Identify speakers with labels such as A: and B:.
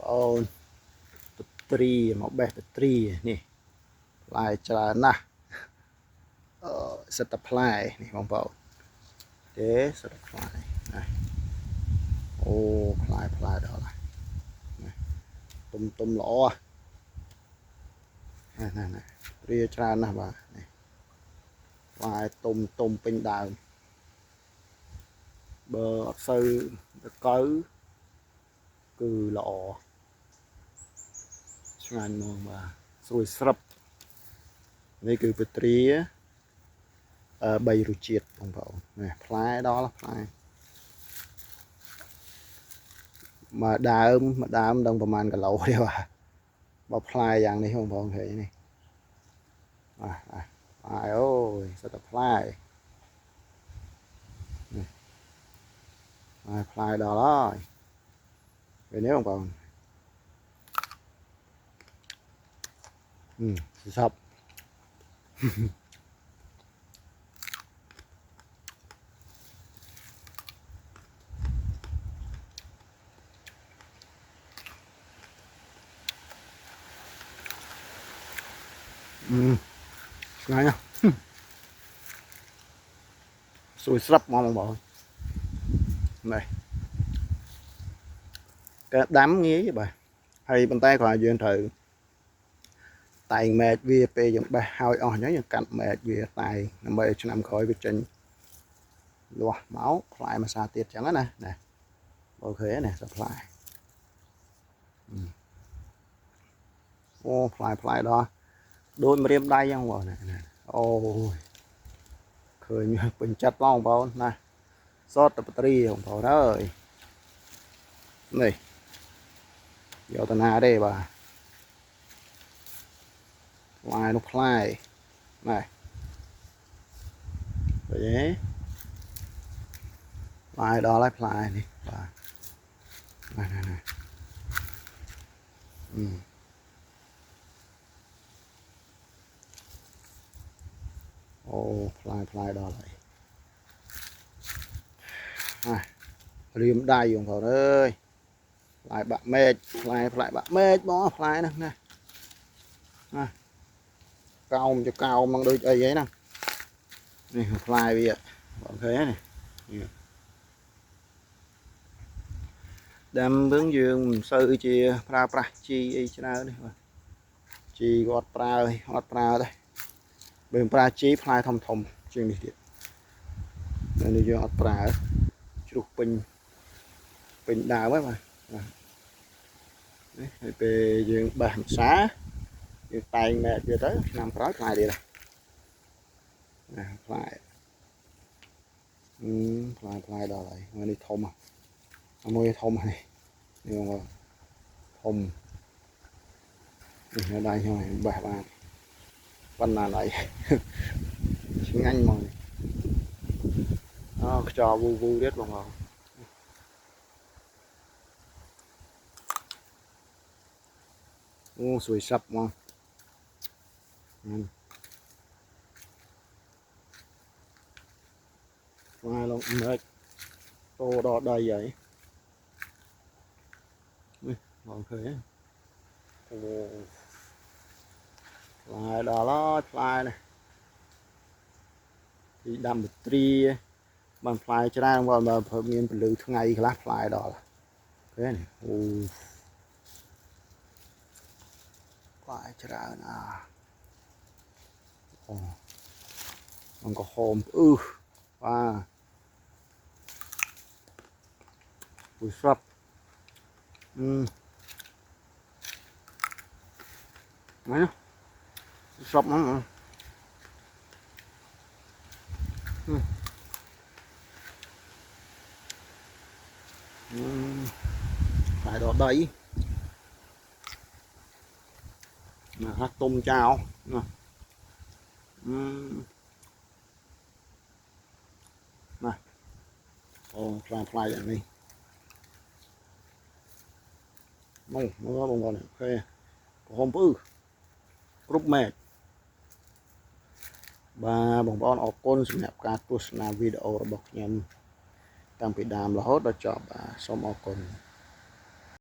A: អូនត្រីមកបេះត្រីនេះផ្លែច្រើនណាស់សិតតែផ្លែនេះបងប្អូនទេសិតតែផ្លែណាអូផ្លែដល់ហើយទុំល្អណាត្រីច្រើនណាស់បាទនេះផ្លែទុំពេញដើមបើអត់សូវតកៅគឺល្អឆ្ងាញ់ហ្មងបាទស្រួយស្រាប់នេះគឺពត្រា3រសជាតិបងប្អូននេះផ្លែដល់ផ្លែមកដើមដឹងប្រហែលគីឡូទេបាទបើផ្លែយ៉ាងនេះបងប្អូនឃើញនេះអូយសិតតែផ្លែផ្លែដល់ហើយពេលនេះបងប្អូនសពឆ្ងាញ់ណាស់ស្រួយស្រាប់មកបងប្អូននេះក៏ដាំងាយបាទហើយប៉ុន្តែគ្រាន់យើងត្រូវតែងមែកវាពេលយើងបេះហើយអស់អញ្ចឹងយើងកាត់មែកវាតែងដើម្បីឲ្យឆ្នាំក្រោយវាចេញលាស់មកផ្លែមួយសាទៀតអញ្ចឹងណាអូខេណាសផ្លែអូផ្លែដល់ដូចម្រាមដៃហ្នឹងបងណាអូយឃើញពេញចិត្តបងប្អូនណាសតតែបត្រីបងប្អូនអើយនេះយកតាណាទេបាទផ្លែនោះផ្លែនេះឃើញទេផ្លែដល់ហើយផ្លែនេះបាទណាអូផ្លែដល់ហើយរៀមដៃបងប្អូនអើយផ្លែបាក់មេឃផ្លែបាក់មេឃបងផ្លែហ្នឹងណាកោមចកោមនឹងដូចអីហ្នឹងនេះផ្លែវាបងឃើញនេះដាំវិញយើងមិនសូវជាប្រើប្រាស់ជីអីច្រើននេះបាទជីគាត់ប្រើអត់ប្រើទេបើប្រើជីផ្លែធំជាងនេះទៀតនេះយើងអត់ប្រើជ្រុះពេញដើមហ្នឹងបាទនេះហើយពេលយើងបេះម្សាយើងតែងមែកវាទៅឆ្នាំក្រោយផ្លែទៀតណាផ្លែដល់ហើយនេះធំមួយធំនេះបងធំនេះដៃខ្ញុំបេះបានប៉ុណ្ណាដៃឆ្ងាញ់ហ្មងខ្យល់វូទៀតបងប្អូនអូស្រួយស្រាប់ហ្មងផ្លែឡងមែកតោដល់ដៃហើយនេះបងឃើញអូផ្លែដល់ហើយផ្លែនេះទីដាំបត្រីបានផ្លែច្រើនបើមានពលឺថ្ងៃខ្លះផ្លែដល់ឃើញអូផ្លែច្រើនអូมันក៏ហូមបាទពុយស្រាប់ណាស្រាប់ហ្នឹងផ្លែដល់ដៃណាហាត់ទុំចោលណាអូផ្លែយ៉ាងនេះមើលបងប្អូនអូខេក្រហមគ្រប់មែកបាទបងប្អូនអរគុណសម្រាប់ការទស្សនាវីដេអូរបស់ខ្ញុំតាំងពីដើមរហូតដល់ចប់បាទសូមអរគុណ